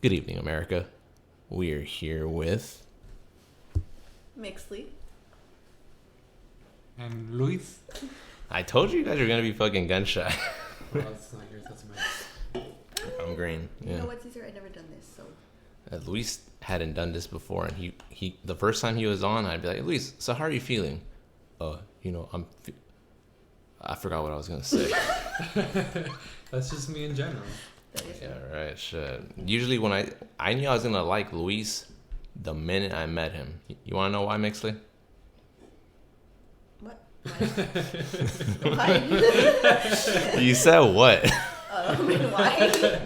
Good evening, America. We are here with Mixtli. And Luis. I told you guys were gonna be fucking gun shy. Well, that's not yours, that's mine. I'm green. Yeah. You know what, Cesar? I've never done this, so. Luis hadn't done this before, and he the first time he was on, I'd be like, Luis, so how are you feeling? I forgot what I was gonna say. That's just me in general. Yeah, right. Shit. Usually when I knew I was gonna like Luis the minute I met him. You wanna know why, Mixley? What? Why? You said what? Why?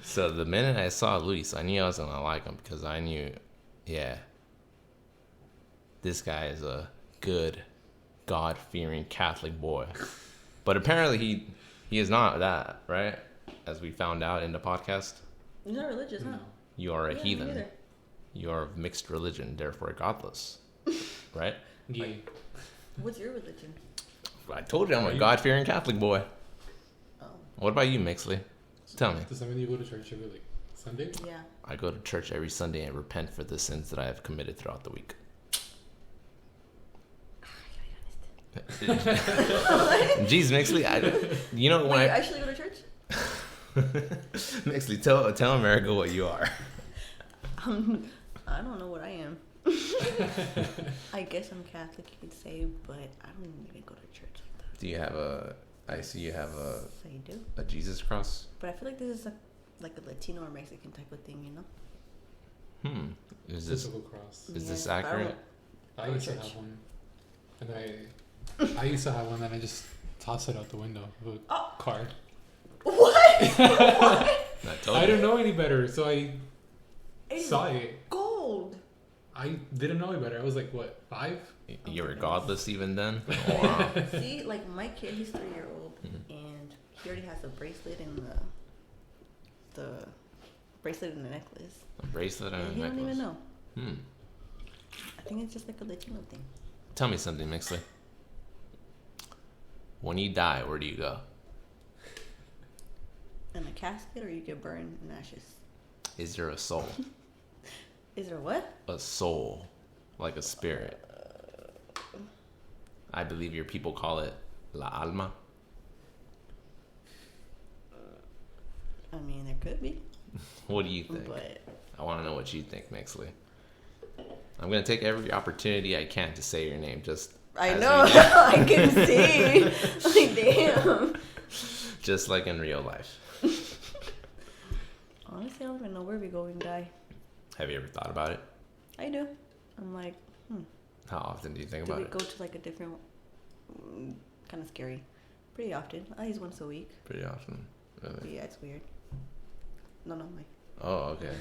So the minute I saw Luis, I knew I was gonna like him because I knew, yeah, this guy is a good, God-fearing Catholic boy. But apparently he is not that, right? As we found out in the podcast. You're not religious, huh? No. You are a Yeah, heathen. me neither. You are of mixed religion, therefore godless. Right? Yeah. What's your religion? I told you I'm a God-fearing Catholic boy. Oh. What about you, Mixley? Tell me. Does that mean you go to church every Sunday? Yeah. I go to church every Sunday and repent for the sins that I have committed throughout the week. Jeez, Mixley, you know when Wait, you actually go to church? Mixley, tell America what you are. I don't know what I am. I guess I'm Catholic, you could say, but I don't even go to church like that. Do you have I see you have So you do? a Jesus cross? But I feel like this is like a Latino or Mexican type of thing, you know? Is this Physical cross. is this Yeah, but I don't- accurate? I Go to used to church. have one. And I used to have one and I just tossed it out the window of a Oh. car. What? I told I you. didn't know any better, so I It's saw it. gold. I didn't know any better. I was like, what, 5? You were godless even then? Wow. See, like my kid, he's 3-year-old, Mhm. and he already has a bracelet and the bracelet and the necklace. A bracelet and And a he necklace. don't even know. Hmm. I think it's just like a Latino thing. Tell me something, Mixley. When you die, where do you go? In a casket, or you get burned in ashes. Is there a soul? Is there what? A soul, like a spirit. I believe your people call it la alma. I mean, there could be, What do you think? but I want to know what you think, Mixley. I'm gonna take every opportunity I can to say your name, just I as know. we go. I can see. Like, damn. Just like in real life. Honestly, I don't even know where we go and die. Have you ever thought about it? I do. I'm like, How often do you think do about we it? go to like a different? Kind of scary. Pretty often. At least once a week. Pretty often. But Really? yeah, it's weird. No, my. Oh, okay.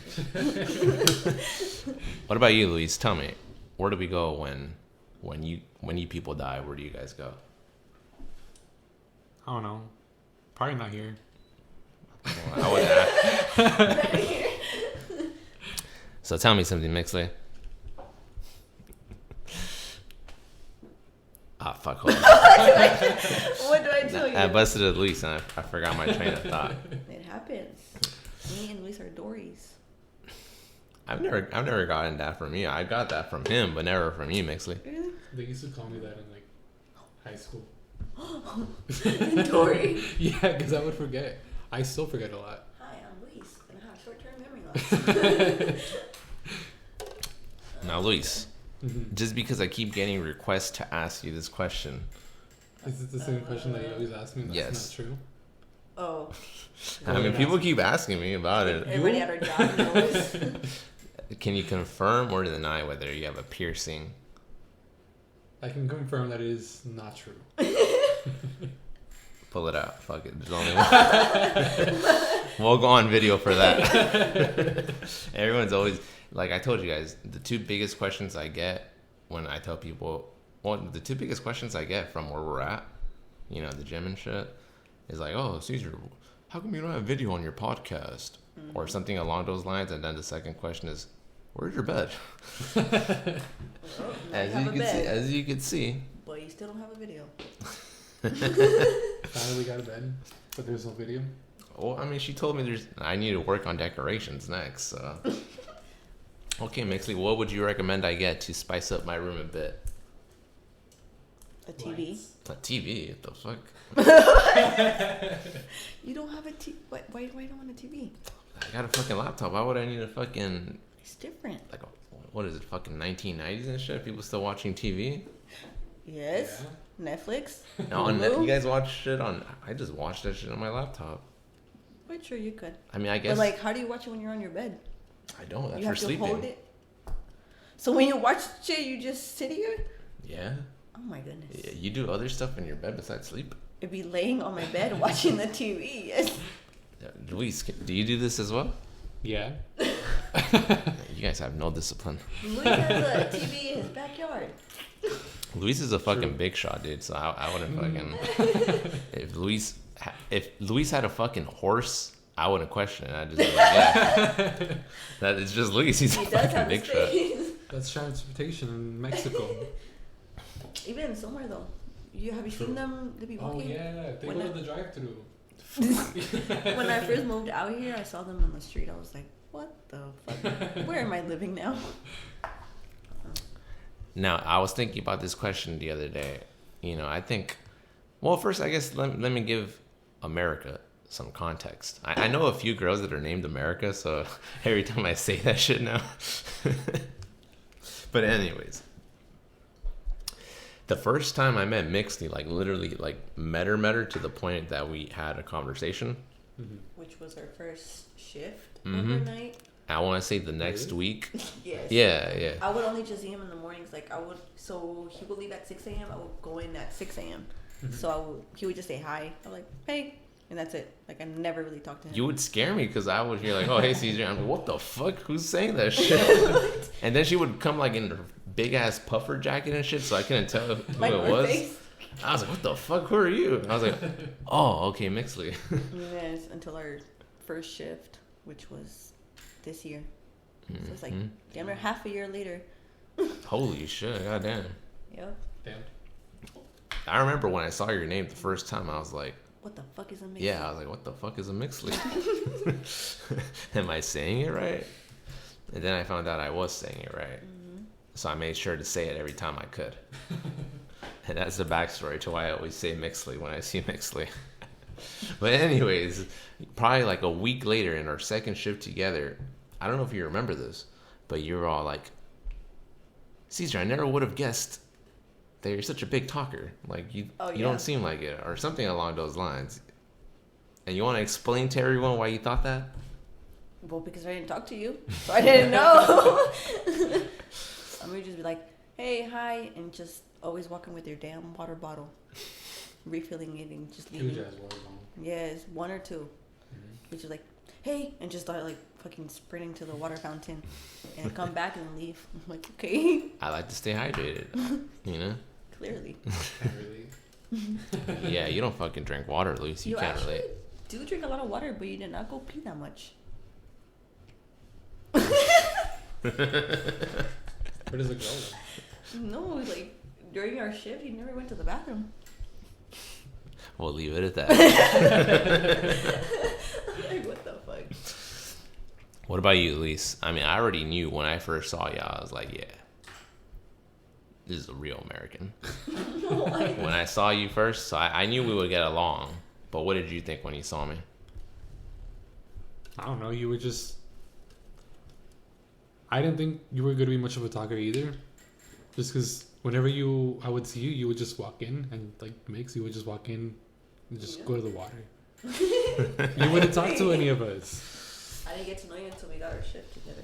What about you, Luis? Tell me, where do we go when you people die? Where do you guys go? I don't know. Probably not here. Well, I would ask. So tell me something, Mixley. Ah, fuck. Hold on. What do I tell you? I busted at Luis and I forgot my train of thought. It happens. Me and Luis are Dories. I've never gotten that from you. I got that from him, but never from you, Mixley. Really? They used to call me that in like high school. Dory. Yeah, because I would forget. I still forget a lot. Hi, I'm Luis, and I have short-term memory loss. Now, Luis, just because I keep getting requests to ask you this question. Is it the same question that you always ask me? And that's Yes. not true. Oh. I mean, people keep asking me about it. Everybody at our job knows. Can you confirm or deny whether you have a piercing? I can confirm that it is not true. Pull it out. Fuck it. There's only one. We'll go on video for that. Everyone's always, like I told you guys, the two biggest questions I get when I tell people, the two biggest questions I get from where we're at, you know, the gym and shit, is like, oh, Cesar, how come you don't have video on your podcast? Or something along those lines. And then the second question is, where's your bed? Well, As you can see. But you still don't have a video. Finally got a bed, but there's no video. Well, I mean, she told me I need to work on decorations next. So. Okay, Mixley, what would you recommend I get to spice up my room a bit? A TV. Lights. A TV? What the fuck? You don't have a TV. Why you don't want a TV? I got a fucking laptop. Why would I need a fucking... It's different. Like, what is it, fucking 1990s and shit? People still watching TV? Yes. Yeah. Netflix. No, Hulu? you guys watch shit on... I just watch that shit on my laptop. Wait, sure you could. I mean, I guess... But like, how do you watch it when you're on your bed? I don't. That's You for have sleeping. to hold it. So when you watch shit, you just sit here? Yeah. Oh my goodness. Yeah. You do other stuff in your bed besides sleep? It'd be laying on my bed watching the TV. Yes. Luis, do you do this as well? Yeah. You guys have no discipline. Luis has a TV in his backyard. Luis is a fucking True. big shot, dude. So I wouldn't fucking... if Luis had a fucking horse, I wouldn't question it. I'd just be like, yeah. That is just Luis. He's He a does fucking have a big shot. space. That's transportation in Mexico. Even somewhere though. Have you True. seen them? They be Oh walking. yeah, they When go I- to the drive-through. When I first moved out here, I saw them on the street. I was like, "What the fuck? Where am I living now?" Now, I was thinking about this question the other day. You know, I think... Well, first, I guess let me give America some context. I know a few girls that are named America, so every time I say that shit now. But anyways, the first time I met Mixley, like literally, like met her to the point that we had a conversation. Mhm. Which was our first shift Mhm. overnight. I want to say the next Really? week. Yes. Yeah. I would only just see him in the mornings. Like so he would leave at 6 a.m. I would go in at 6 a.m. So he would just say hi. I'm like, hey, and that's it. Like I never really talked to him. You would scare me because I would hear like, "Oh, hey, Caesar." I'm like, "What the fuck? Who's saying that shit?" And then she would come like in her big ass puffer jacket and shit, so I couldn't tell who Like it my was. face. I was like, "What the fuck? Who are you?" And I was like, "Oh, okay, Mixley." Yes, until our first shift, which was this year. So it's like Mhm. damn near half a year later. Holy shit, goddamn. Yep. Damn. I remember when I saw your name the first time, I was like, What the fuck is a mix? yeah, I was like, what the fuck is a Mixley? Am I saying it right? And then I found out I was saying it right. Mm-hmm. So I made sure to say it every time I could. And that's the backstory to why I always say Mixley when I see Mixley. But anyways, probably like a week later in our second shift together, I don't know if you remember this, but you were all like, Caesar, I never would have guessed that you're such a big talker. Like you yeah. don't seem like it, or something along those lines. And you want to explain to everyone why you thought that? Well, because I didn't talk to you, so I didn't know. I'm gonna just be like, hey, hi, and just always walking with your damn water bottle, refilling it and just leaving. Huge ass water bottle. Yes, one or two. Mhm. Which is like, hey, and just start like fucking sprinting to the water fountain, and come back and leave. I'm like, okay, I like to stay hydrated, you know? clearly. Can't really. Yeah, you don't fucking drink water, Luis. You can't actually relate. do drink a lot of water, but you did not go pee that much. Where does it go? Then? No, like during our shift, you never went to the bathroom. We'll leave it at that. Like, what the fuck? What about you, Luis? I mean, I already knew when I first saw you, I was like, yeah, this is a real American. No, When I saw you first, so I knew we would get along. But what did you think when you saw me? I don't know. You were just. I didn't think you were going to be much of a talker either. Just because whenever I would see you, you would just walk in and like you would just walk in and just go to the water. You wouldn't talk to any of us. I didn't get to know you until we got our shift together.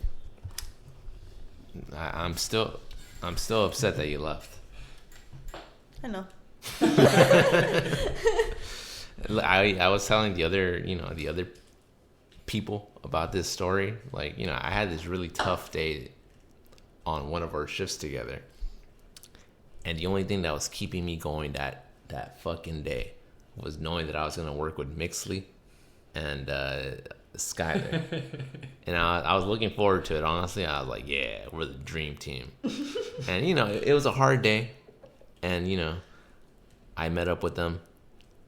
I'm still upset that you left. I know. I was telling the other people about this story. Like, I had this really tough day on one of our shifts together. And the only thing that was keeping me going that fucking day was knowing that I was going to work with Mixley and Skyler. And I was looking forward to it, honestly. I was like, yeah, we're the dream team. And, it was a hard day. And, I met up with them.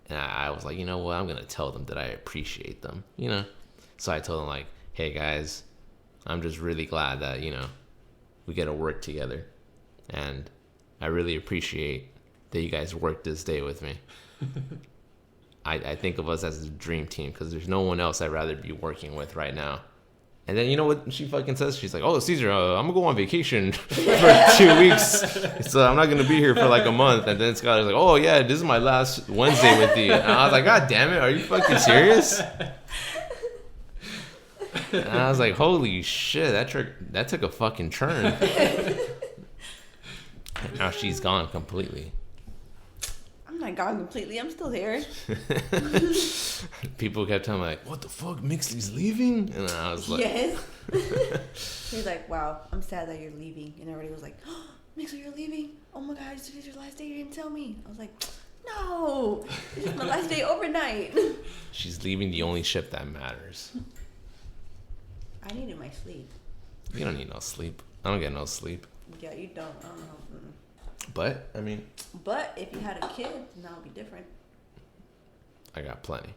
And I was like, you know what? I'm going to tell them that I appreciate them, you know? So I told them, like, hey, guys, I'm just really glad that, you know, we get to work together. And I really appreciate that you guys worked this day with me. I think of us as a dream team because there's no one else I'd rather be working with right now. And then you know what she fucking says? She's like, oh, Cesar, I'm going to go on vacation for 2 weeks. So I'm not going to be here for like a month. And then Scott was like, oh, yeah, this is my last Wednesday with you. And I was like, God damn it. Are you fucking serious? And I was like, holy shit, that took a fucking turn. And now she's gone completely. I'm not gone completely. I'm still here. People kept telling me, like, what the fuck? Mixtli's leaving? And I was like... Yes. He's like, wow, I'm sad that you're leaving. And everybody was like, oh, Mixtli, you're leaving? Oh my God, this is your last day. You didn't tell me. I was like, no. This is my last day overnight. She's leaving the only ship that matters. I needed my sleep. You don't need no sleep. I don't get no sleep. Yeah, you don't. I don't know. But, I mean... But if you had a kid, now it'd be different. I got plenty.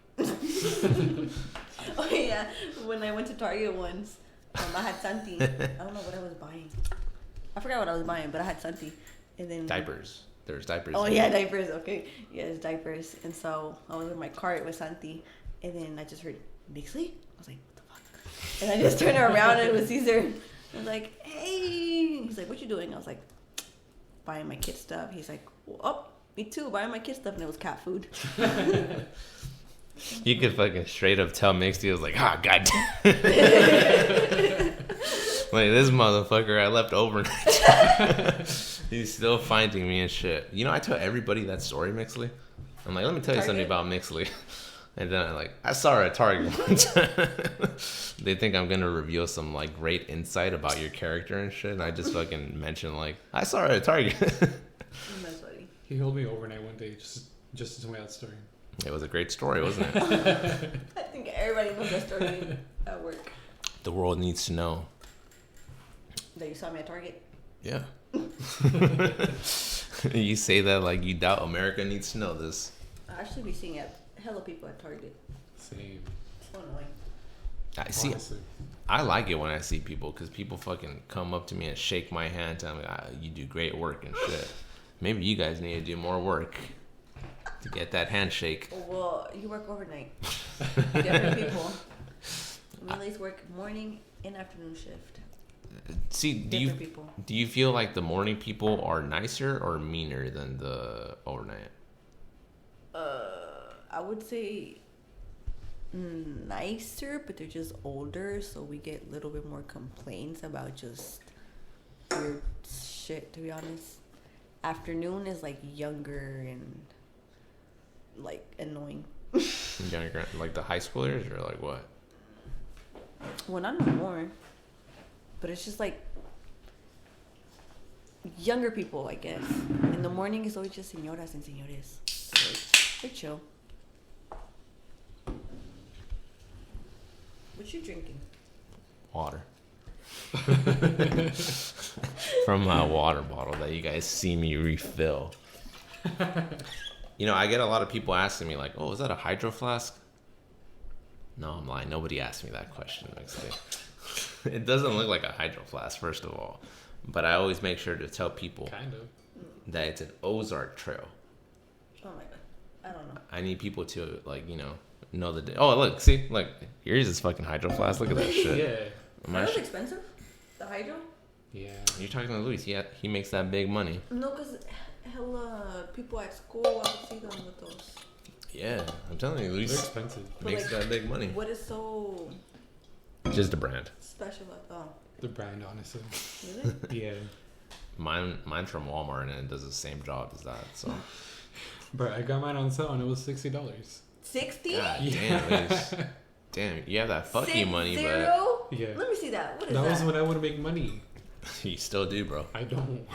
Oh, yeah. When I went to Target once, I had Santi. I don't know what I was buying. I forgot what I was buying, but I had Santi. And then... Diapers. There's diapers. Oh, yeah, diapers. Okay. Yes, diapers. And so I was in my cart with Santi. And then I just heard, Mixtli? I was like, what the fuck? And I just turned around and it was Cesar. I was like, hey. He's like, what you doing? I was like, buying my kid stuff. He's like, well, oh, me too, buying my kid stuff. And it was cat food. You could fucking straight up tell Mixty was like, ah, god damn. Like, this motherfucker I left overnight. He's still finding me and shit. You know, I tell everybody that story, Mixley. I'm like, let me tell you something about Mixley. And then I saw her at Target one time. They think I'm going to reveal some, like, great insight about your character and shit. And I just fucking mentioned, like, I saw her at Target. That's funny. He held me overnight one day just to tell me that story. It was a great story, wasn't it? I think everybody knows that story at work. The world needs to know. That you saw me at Target? Yeah. You say that like you doubt America needs to know this. I actually be seeing hella people at Target. Same. So annoying. I see. Honestly. I like it when I see people because people fucking come up to me and shake my hand, tell me you do great work and shit. Maybe you guys need to do more work to get that handshake. Well, you work overnight. Different people. Millie's work morning and afternoon shift. See, do you feel like the morning people are nicer or meaner than the overnight? I would say nicer, but they're just older, so we get a little bit more complaints about just weird shit, to be honest. Afternoon is like younger and like annoying. Younger, like the high schoolers or like what? Well, not no more. But it's just like younger people, I guess. In the morning, it's always just señoras and señores. So they're chill. What you drinking? Water. From my water bottle that you guys see me refill. You know, I get a lot of people asking me like, oh, is that a hydro flask? No, I'm lying. Nobody asked me that question. Actually. It doesn't look like a hydro flask, first of all. But I always make sure to tell people that it's an Ozark Trail. Oh my god. I don't know. I need people to, like, you know the... Oh, look, see? Like, here's this fucking hydro flask. Look at that shit. Yeah. That was expensive? The hydro? Yeah. You're talking to Luis. He makes that big money. No, because hella people at school, I see them with those. Yeah, I'm telling you, Luis They're expensive. makes that big money. What is so... Just a brand. special about The brand, honestly. Really? Yeah. Mine's from Walmart and it does the same job as that. So. Bro, I got mine on sale and it was $60. 60? God Yeah. damn, Luis. Damn, you have that fucking money, but Yeah. Let me see that. What is That that? was when I would make money. you still do, bro. I don't.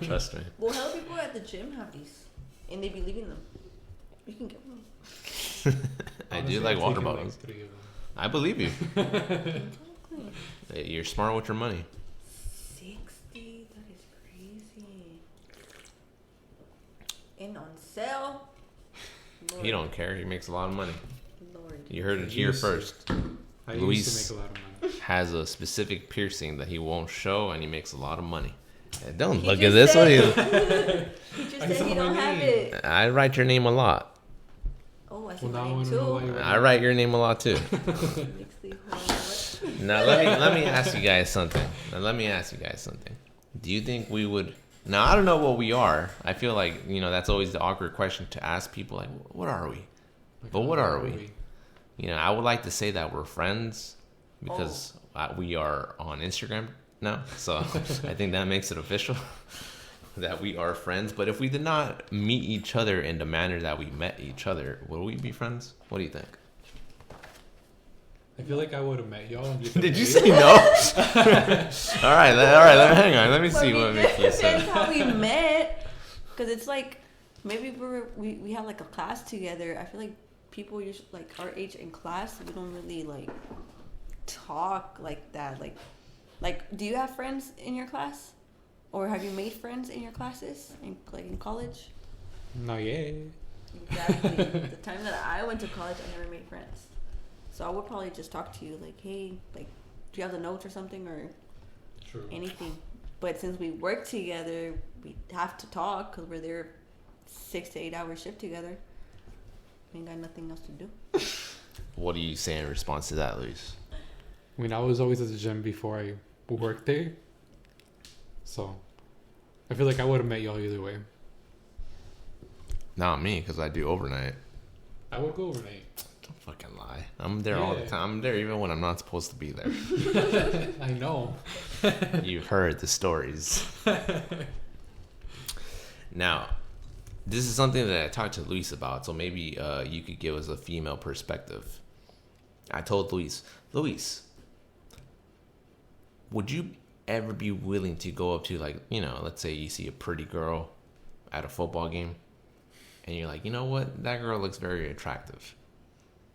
Trust me. Well, hell, people at the gym have these, and they be leaving them. You can get one. I Honestly, do like I've water taken, bottles. Like 3 of them. I believe you. You're smart with your money. 60? That is crazy. And on sale? Lord. He don't care. He makes a lot of money. Lord. You heard it here first. I Luis used to make a lot of money. has a specific piercing that he won't show, and he makes a lot of money. And don't He look just at this. What said- you? He just I said saw he my don't have name. it. I write your name a lot. Oh, I see Well, now I my name want to know why too. you I write your name a lot too. Mixtli, what? Now let me ask you guys something. Do you think we would? Now I don't know what we are. I feel like that's always the awkward question to ask people. Like, what are we? Like, But what are we? I would like to say that we're friends because we are on Instagram now. So I think that makes it official that we are friends. But if we did not meet each other in the manner that we met each other, would we be friends? What do you think? I feel like I would have met y'all. Did you say no? all right. Hang on. Let me see what makes you Depends say. how we met, because it's like maybe we have like a class together. I feel like people usually like our age in class, we don't really like talk like that. Like, do you have friends in your class, or have you made friends in your classes in college? No, yeah. Exactly. The time that I went to college, I never made friends. So I would probably just talk to you like, hey, like, do you have the notes or something or True. anything? But since we work together, we have to talk because we're there 6 to 8 hour shift together. We ain't got nothing else to do. What do you say in response to that, Luis? I mean, I was always at the gym before I worked there. So I feel like I would have met y'all either way. Not me, because I do overnight. I would go overnight. Don't fucking lie. I'm there all the time. I'm there even when I'm not supposed to be there. I know. You've heard the stories. Now, this is something that I talked to Luis about, so maybe you could give us a female perspective. I told Luis, would you ever be willing to go up to, like, let's say you see a pretty girl at a football game, and you're like, you know what, that girl looks very attractive.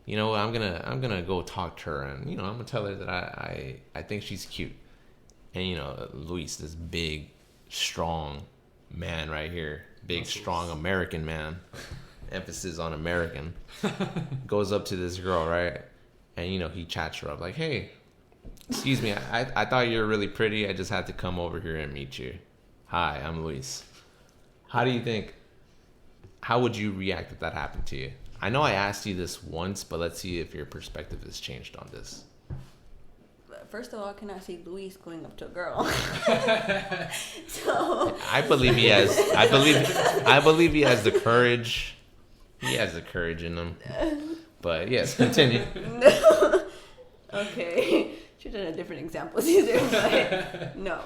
You know what, I'm gonna go talk to her, and I'm gonna tell her that I think she's cute. And Luis, this big, strong man right here, big, strong American man, emphasis on American, goes up to this girl, right? And he chats her up like, hey, excuse me, I thought you were really pretty. I just had to come over here and meet you. Hi, I'm Luis. How would you react if that happened to you? I know I asked you this once, but let's see if your perspective has changed on this. First of all, I cannot see Luis going up to a girl. So I believe he has the courage. He has the courage in him. But yes, continue. No. Okay. Should have done different examples either, but no.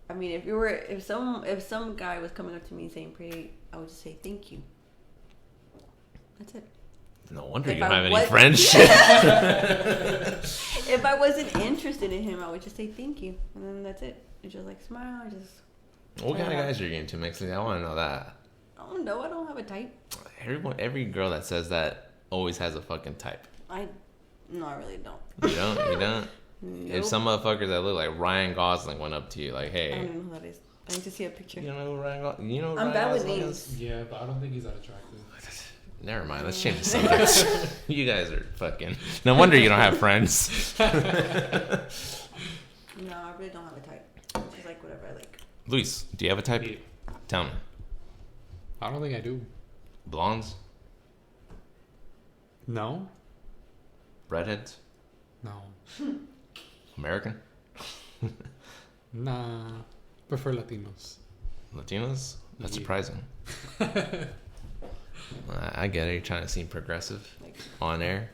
I mean, if some guy was coming up to me saying pretty, I would just say thank you. That's it. No wonder If you don't I have any was- friends. If I wasn't interested in him, I would just say thank you, and then that's it. And just like smile, just. What kind of guys are you into, Mixtli? I want to know that. Oh no, I don't have a type. Every girl that says that always has a fucking type. No, I really don't. You don't? Nope. If some motherfuckers that look like Ryan Gosling went up to you like, I hey, don't even know who that is. I need to see a picture. you don't know who Ryan Gosling? You know who I'm Ryan bad with Gosling names. is? Yeah, but I don't think he's that attractive. Never mind. Let's change the subject. You guys are fucking. No wonder you don't have friends. No, I really don't have a type. Just like whatever I like. Luis, do you have a type? Yeah. Tell me. I don't think I do. Blondes? No? Redheads? No. American? Nah. Prefer Latinos. Latinos? That's Yeah. surprising. I get it. You're trying to seem progressive Like, on air.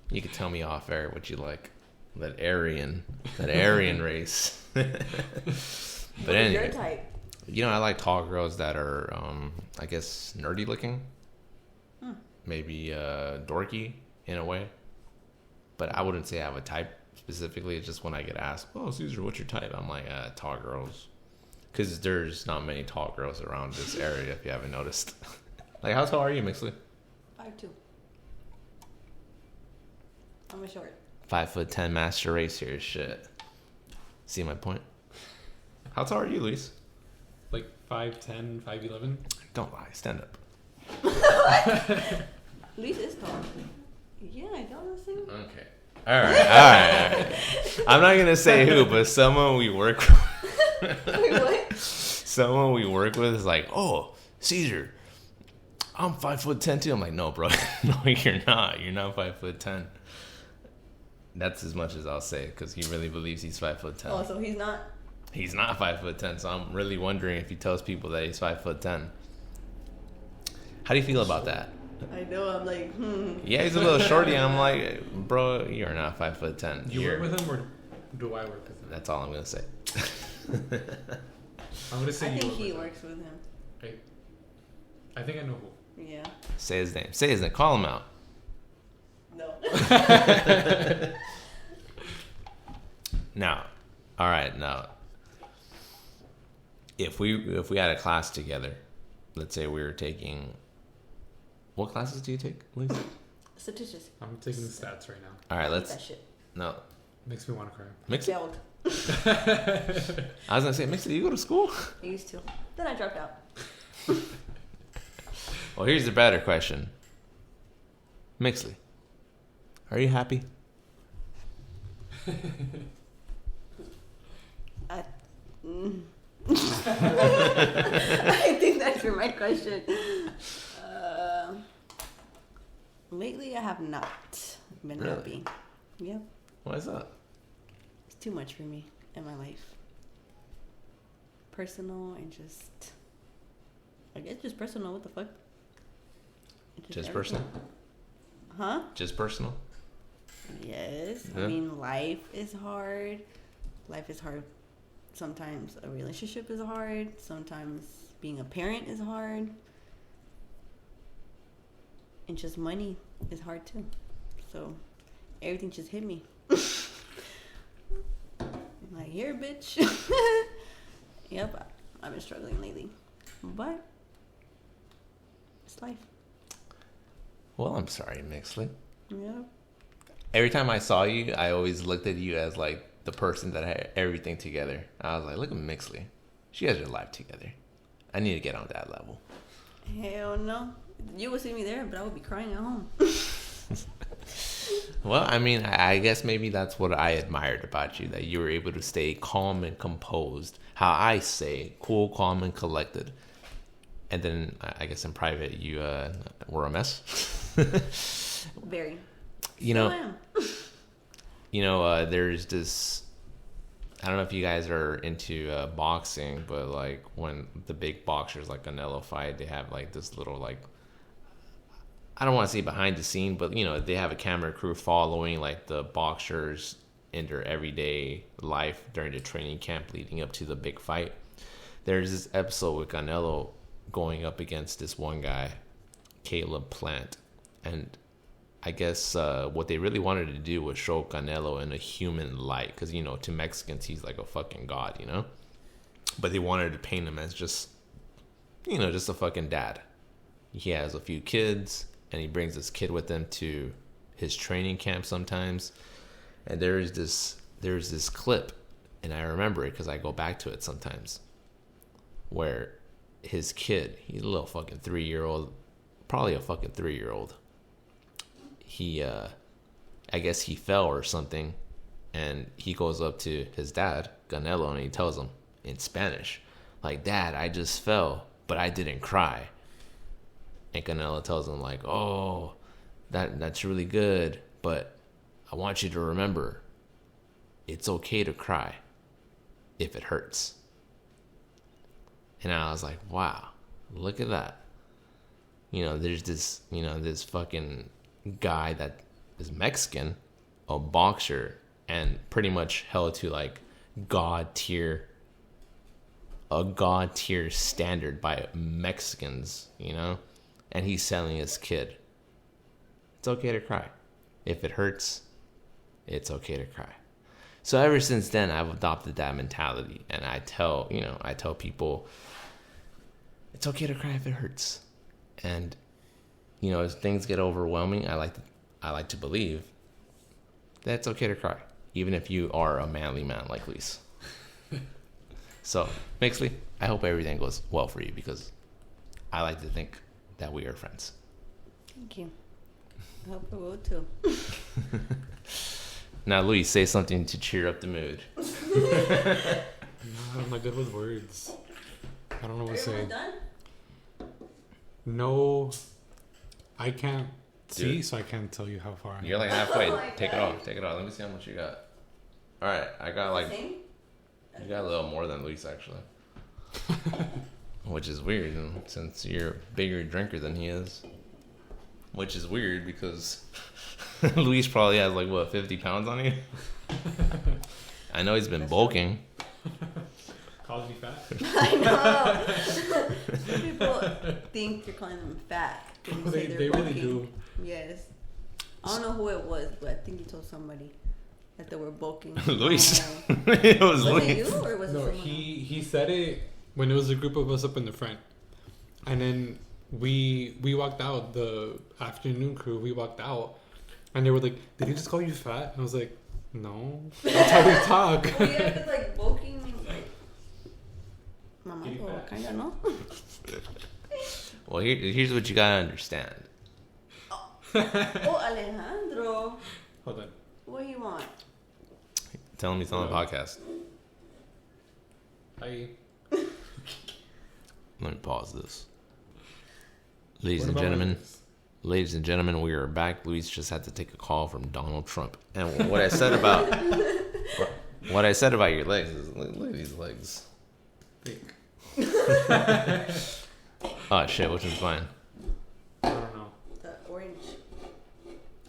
You could tell me off air what you like. That Aryan race. But what is your anyway, type? I like tall girls that are, I guess, nerdy looking. Maybe dorky in a way. But I wouldn't say I have a type specifically. It's just when I get asked, "Oh, Cesar, what's your type?" I'm like, tall girls. Because there's not many tall girls around this area, if you haven't noticed. Like, how tall are you, Mixley? 5'2". I'm a short. 5'10" master race here. Shit. See my point? How tall are you, Luis? Like 5'10", 5'11". Don't lie. Stand up. What? Luis is tall. Yeah, I don't see. Okay. All right. I'm not gonna say who, but someone we work with. Wait, what? Someone we work with is like, oh, Cesar, I'm 5'10" too. I'm like, no, bro, no, you're not. You're not 5'10". That's as much as I'll say because he really believes he's 5'10". Oh, so he's not. He's not 5'10", so I'm really wondering if he tells people that he's 5'10". How do you feel about that? I know. I'm like, Yeah, he's a little shorty. And I'm like, bro, you're not 5'10". You work with him, or do I work with him? That's all I'm gonna say. I'm gonna say I you think work he with works with him. Right. I think I know who. Yeah. Say his name. Say his name. Call him out. No. Now, all right. Now, if we had a class together, let's say we were taking. What classes do you take, Lisa? Statistics. I'm taking the stats right now. All right, That let's. shit. No, Makes me want to cry. Mixtli. Failed. I was gonna say, Mixtli, you go to school? I used to. Then I dropped out. Well, here's the better question. Mixtli, are you happy? I think that's your right question. Lately, I have not been Really? happy. Yep. Why is that? It's too much for me in my life. Personal and just... I guess just personal. What the fuck? It's Just everything. personal? Huh? Just personal? Yes. Yeah. I mean, life is hard. Life is hard. Sometimes a relationship is hard. Sometimes being a parent is hard. And just money is hard too. So everything just hit me. I'm like, here, bitch. Yep. I've been struggling lately. But it's life. Well, I'm sorry, Mixley. Yep. Every time I saw you, I always looked at you as like the person that had everything together. I was like, look at Mixley. She has her life together. I need to get on that level. Hell no. You would see me there, but I would be crying at home. Well, I mean, I guess maybe that's what I admired about you, that you were able to stay calm and composed. How I say, cool, calm, and collected. And then, I guess in private, you were a mess. Very. You Still know, am. there's this, I don't know if you guys are into boxing, but like when the big boxers like Canelo fight, they have like this little like, I don't want to say behind the scene, but they have a camera crew following like the boxers in their everyday life during the training camp leading up to the big fight. There's this episode with Canelo going up against this one guy, Caleb Plant, and I guess what they really wanted to do was show Canelo in a human light, because to Mexicans he's like a fucking god, but they wanted to paint him as just just a fucking dad. He has a few kids, and he brings this kid with him to his training camp sometimes. And there's this clip, and I remember it because I go back to it sometimes, where his kid, he's a little fucking 3-year-old, probably a fucking 3-year-old. He, I guess he fell or something, and he goes up to his dad, Canelo, and he tells him in Spanish, like, Dad, I just fell, but I didn't cry. And Canelo tells him, like, oh, that's really good, but I want you to remember, it's okay to cry if it hurts. And I was like, wow, look at that. There's this, this fucking guy that is Mexican, a boxer, and pretty much held to like a god tier standard by Mexicans, and he's telling his kid, it's okay to cry. If it hurts, it's okay to cry. So ever since then, I've adopted that mentality, and I tell people, it's okay to cry if it hurts. And as things get overwhelming, I like to believe that it's okay to cry, even if you are a manly man like Lise. So, Mixley, I hope everything goes well for you, because I like to think that we are friends. Thank you. I hope I will too. Now, Luis, say something to cheer up the mood. No, I'm not good with words. I don't know what to say. Done? No, I can't see, Dude. so I can't tell you how far I am. You're like halfway. Oh my Take it God. off. Take it off. Let me see how much you got. All right, I got like Same? you got a little more than Luis actually, which is weird since you're a bigger drinker than he is. Which is weird because Luis probably has like what 50 pounds on you. I know he's been bulking. Calls me fat. I know. Some people think you're calling them fat. when you say they're They really bulking. do. Yes. I don't know who it was, but I think you told somebody that they were bulking. Luis. Oh. It was Was it Luis. you or was it No, someone else? he said it when it was a group of us up in the front, and then we walked out. The afternoon crew, we walked out, and they were like, "Did he just call you fat?" And I was like, "No, that's how we talk." Well, yeah, because like bulking, like Mama, Getting fat. kind of no. Well, here's what you gotta understand. Oh, Alejandro, Hold on. what do you want? Tell him he's on the podcast. Hi. Let me pause this. Ladies What and about gentlemen, this? ladies and gentlemen, we are back. Luis just had to take a call from Donald Trump. And what I said about what I said about your legs is look at these legs. Think. Oh shit, which one's mine? I don't know. The orange.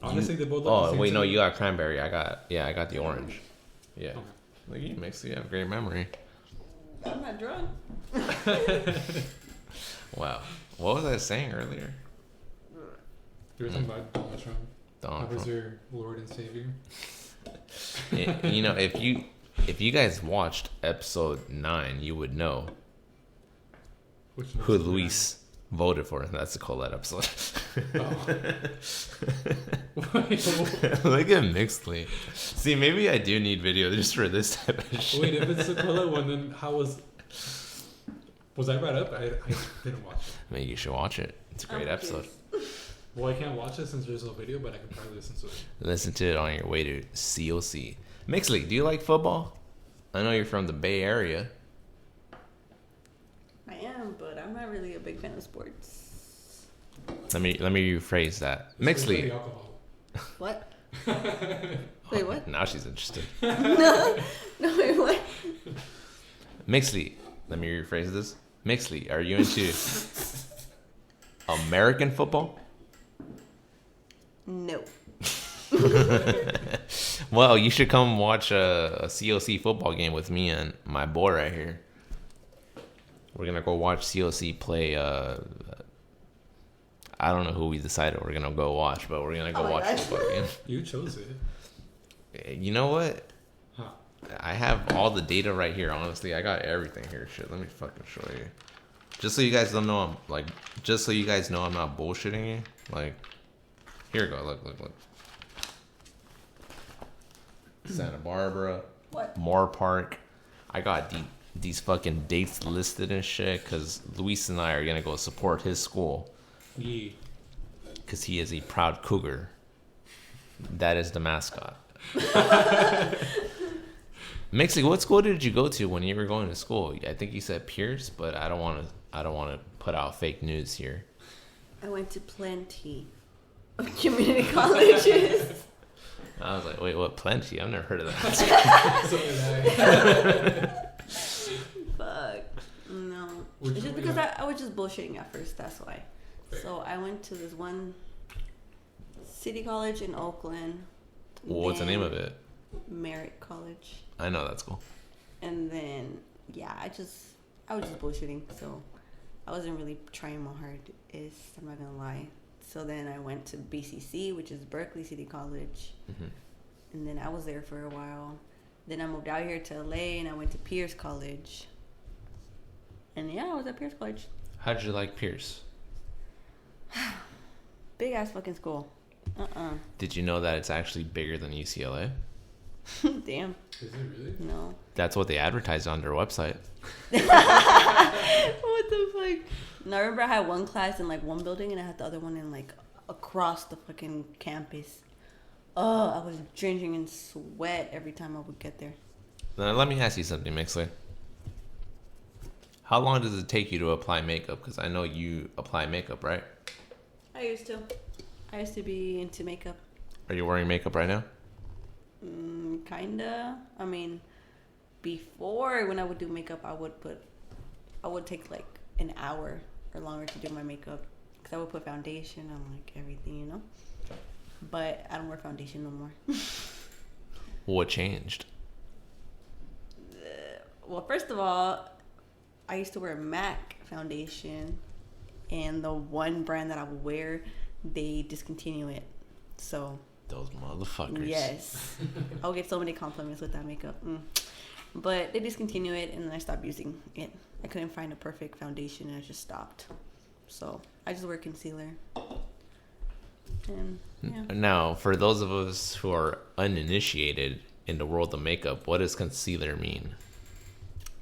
Honestly, they both look the Oh same wait, to no, me. you got cranberry. I got the orange. Yeah. Okay. Look at you, Mixtli. You have great memory. I'm not drunk. Wow. What was I saying earlier? You were talking about Donald Trump. Donald How was Trump. your Lord and Savior? You know, if you guys watched episode 9, you would know Which who one's the Luis voted for. That's the Colette episode. Oh. Look at Mixtli. See, maybe I do need video just for this type of shit. Wait, if it's the color one, then how was I brought up? I didn't watch it. Maybe you should watch it. It's a great I'm episode. confused. Well, I can't watch it since there's no video, but I can probably listen to it. Listen to it on your way to COC. Mixtli, do you like football? I know you're from the Bay Area. I am, but I'm not really a big fan of sports. Let me rephrase that. Especially Mixtli. alcohol. What? Wait, what? Now she's interested. No, wait, what? Mixley, let me rephrase this. Mixley, are you into American football? No. Well, you should come watch a COC football game with me and my boy right here. We're gonna go watch COC play. I don't know who we decided we're gonna go watch, but we're gonna go Oh my watch God. the football game. You chose it. You know what? Huh. I have all the data right here. Honestly, I got everything here. Shit, let me fucking show you. Just so you guys don't know, I'm like, just so you guys know, I'm not bullshitting you. Like, here we go. Look. Santa Barbara, What? Moore Park. I got these fucking dates listed and shit because Luis and I are gonna go support his school Yeah. because he is a proud cougar. That is the mascot. Mixie, what school did you go to when you were going to school? I think you said Pierce, but I don't want to put out fake news here. I went to plenty of community colleges. I was like, wait, what? Plenty? I've never heard of that. So did I. Fuck. No. Would It's you- just because I was just bullshitting at first, that's why. So I went to this one city college in Oakland. Well, what's the name of it? Merritt College. I know that school. And then, yeah, I was just bullshitting. So I wasn't really trying my hardest, I'm not going to lie. So then I went to BCC, which is Berkeley City College. Mm-hmm. And then I was there for a while. Then I moved out here to LA and I went to Pierce College. And yeah, I was at Pierce College. How'd you like Pierce? Big ass fucking school. Did you know that it's actually bigger than UCLA? Damn. Is it really? No. That's what they advertise on their website. What the fuck? No, I remember I had one class in like one building and I had the other one in like across the fucking campus. Oh, I was drenching in sweat every time I would get there. Now, let me ask you something, Mixley. How long does it take you to apply makeup? Because I know you apply makeup, right? I used to be into makeup. Are you wearing makeup right now? Kinda. I mean, before when I would do makeup, I would take like an hour or longer to do my makeup because I would put foundation on like everything, you know. But I don't wear foundation no more. What changed? Well, first of all, I used to wear MAC foundation, and the one brand that I would wear, they discontinue it. So Those motherfuckers. yes, I'll get so many compliments with that makeup. But they discontinue it, and then I stopped using it. I couldn't find a perfect foundation, and I just stopped. So I just wear concealer. And yeah. Now, for those of us who are uninitiated in the world of makeup, what does concealer mean?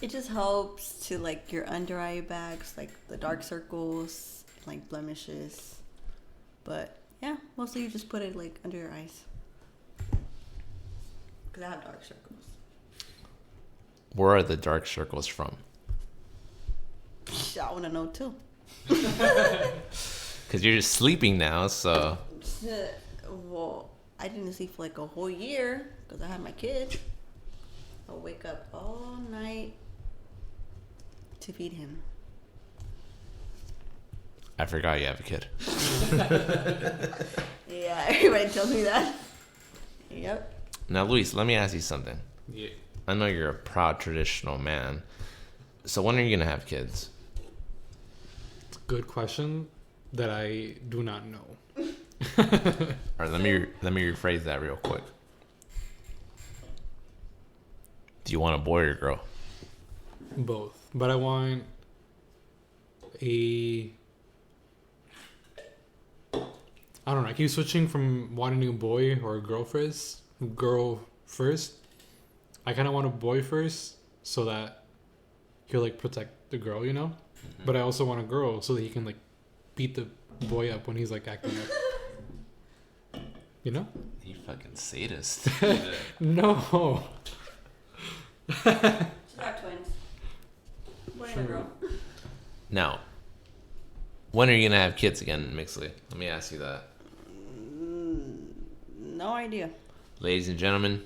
It just helps to like your under eye bags, like the dark circles, like blemishes. But yeah, mostly you just put it like under your eyes. Because I have dark circles. Where are the dark circles from? I want to know too. Because you're just sleeping now, so... Well, I didn't sleep for like a whole year because I had my kid. I'll wake up all night to feed him. I forgot you have a kid. Yeah, everybody tells me that. Yep. Now, Luis, let me ask you something. Yeah. I know you're a proud traditional man. So when are you going to have kids? Good question that I do not know. All right, let me rephrase that real quick. Do you want a boy or a girl? Both. But I want I don't know. I keep switching from wanting a boy or a girl first. Girl first. I kind of want a boy first so that he'll like protect the girl, you know? Mm-hmm. But I also want a girl so that he can like beat the boy up when he's like acting up. You know? You fucking sadist. No. She's got twins. Boy and a girl. Now, when are you going to have kids again, Mixley? Let me ask you that. No idea. Ladies and gentlemen,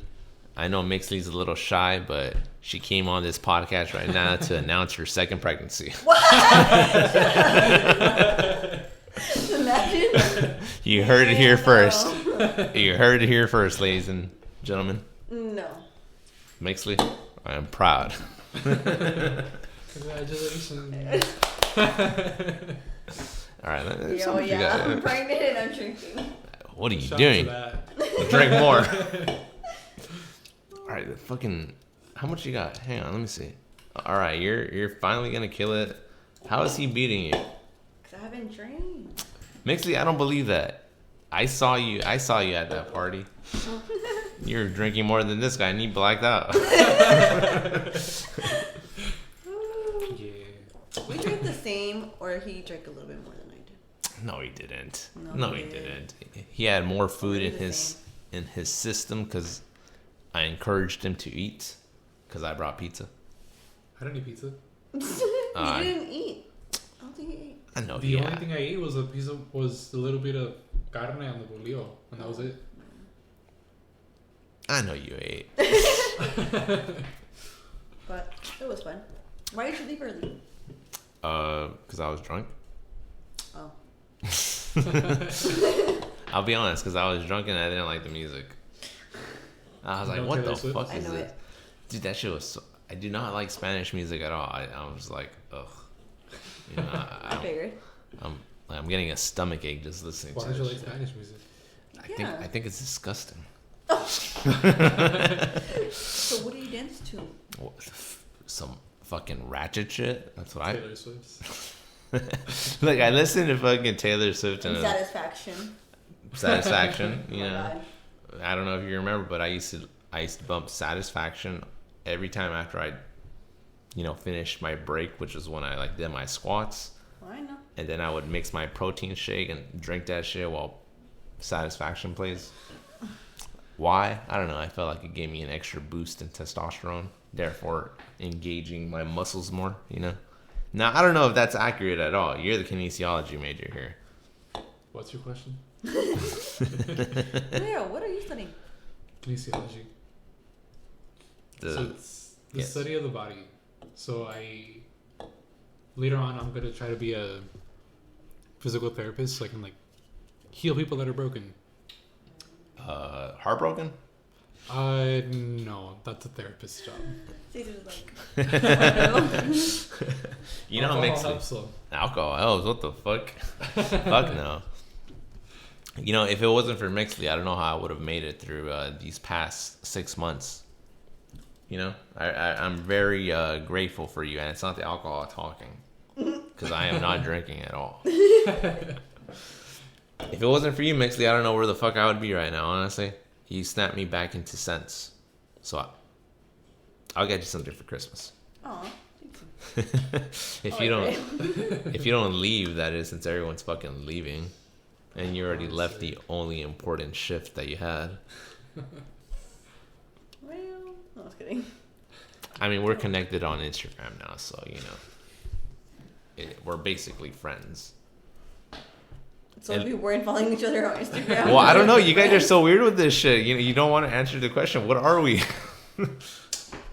I know Mixley's a little shy, but she came on this podcast right now to announce her second pregnancy. What? Imagine. You heard it here first. You heard it here first, ladies and gentlemen. No. Mixley, I am proud. Congratulations. All right. Yo, yeah, I'm pregnant and I'm drinking. What are you Shout doing? out Drink more. All right, fucking. How much you got? Hang on, let me see. All right, you're finally gonna kill it. How is he beating you? Cause I haven't drank. Mixley, I don't believe that. I saw you at that party. You're drinking more than this guy, and he blacked out. Yeah. We drank the same, or he drank a little bit more than I did. No, he didn't. No, No, he he did. didn't. He had more food We in did the his system because I encouraged him to eat because I brought pizza. I don't eat pizza. He didn't eat. I don't think he ate. I know. The only thing I ate was a little bit of carne on the bolillo, and that was it. I know you ate. But it was fun. Why did you leave early? Because I was drunk. Oh. I'll be honest, because I was drunk and I didn't like the music. I was like, Don't what Taylor the Swift? fuck I is know this? it. Dude, that shit was so... I do not like Spanish music at all. I was like, ugh. You know, I figured. I'm getting a stomach ache just listening Why to don't you this like shit. Spanish music? I think it's disgusting. So what do you dance to? Some fucking ratchet shit. That's what Taylor Swift. Look, I listen to fucking Taylor Swift and Satisfaction. Satisfaction. You Oh my know, God. I don't know if you remember, but I I used to bump Satisfaction every time after I, finished my break, which is when I like did my squats. Oh, I know. And then I would mix my protein shake and drink that shit while Satisfaction plays. Why? I don't know. I felt like it gave me an extra boost in testosterone, therefore engaging my muscles more, Now, I don't know if that's accurate at all. You're the kinesiology major here. What's your question? Yeah, what are you studying? Kinesiology. So it's the study of the body. So later on, I'm going to try to be a physical therapist so I can, heal people that are broken. Heartbroken? No, that's a therapist's job. Caesar's like, Mixtli. Alcohol. What the fuck? Fuck no. If it wasn't for Mixtli, I don't know how I would have made it through these past 6 months. I'm very grateful for you, and it's not the alcohol talking, because I am not drinking at all. If it wasn't for you, Mixley, I don't know where the fuck I would be right now, honestly. You snapped me back into sense. So I'll get you something for Christmas. Aw, if you don't leave, that is, since everyone's fucking leaving. And you already left the only important shift that you had. Well, no, I was kidding. I mean, we're connected on Instagram now, so, we're basically friends. So if we weren't following each other on Instagram. Well, I don't know. You guys are so weird with this shit. You don't want to answer the question. What are we?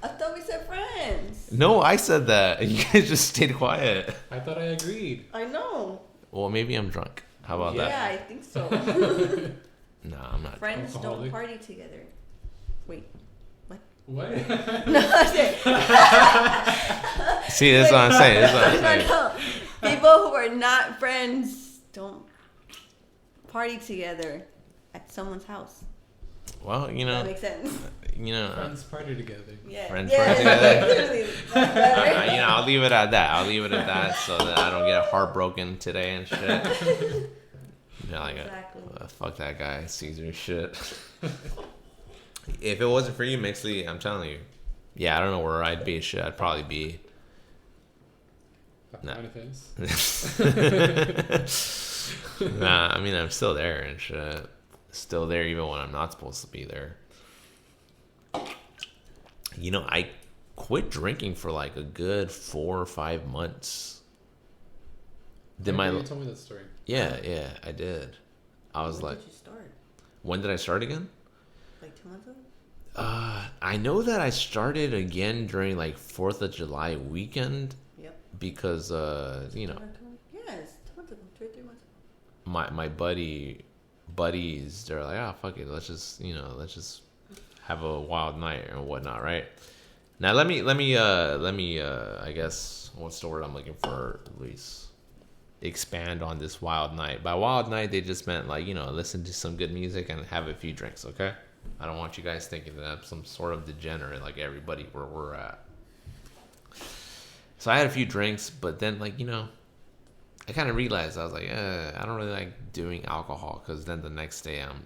I thought we said friends. No, I said that. You guys just stayed quiet. I thought I agreed. I know. Well, maybe I'm drunk. How about that? Yeah, I think so. No, I'm not. Friends Alcoholic. don't party together. Wait. What? No, I said. See, that's what I'm saying. No. People who are not friends don't party together at someone's house. Well, That makes sense. Friends party together. Yeah. Friends yeah, party together. Literally. That's better. I'll leave it at that. So that I don't get heartbroken today and shit. Exactly. Fuck that guy, Caesar shit. If it wasn't for you, Mixley, I'm telling you. Yeah, I don't know where I'd be. Shit, I'd probably be. Nah. Nah, I mean, I'm still there and shit. Still there even when I'm not supposed to be there. I quit drinking for like a good 4 or 5 months. You told me that story. Yeah, I did. I was When did you start? When did I start again? Like 2 months ago? I know that I started again during like 4th of July weekend. Yep. Because, Yes, 2 months ago. 2 or 3 months ago. my buddies, they're like, fuck it, let's just have a wild night and whatnot, right? Now let me I guess, what's the word I'm looking for, Luis? Expand on this wild night. By wild night, they just meant listen to some good music and have a few drinks, okay? I don't want you guys thinking that I'm some sort of degenerate like everybody where we're at. So I had a few drinks, but then I kind of realized, I was like, I don't really like doing alcohol, because then the next day I'm,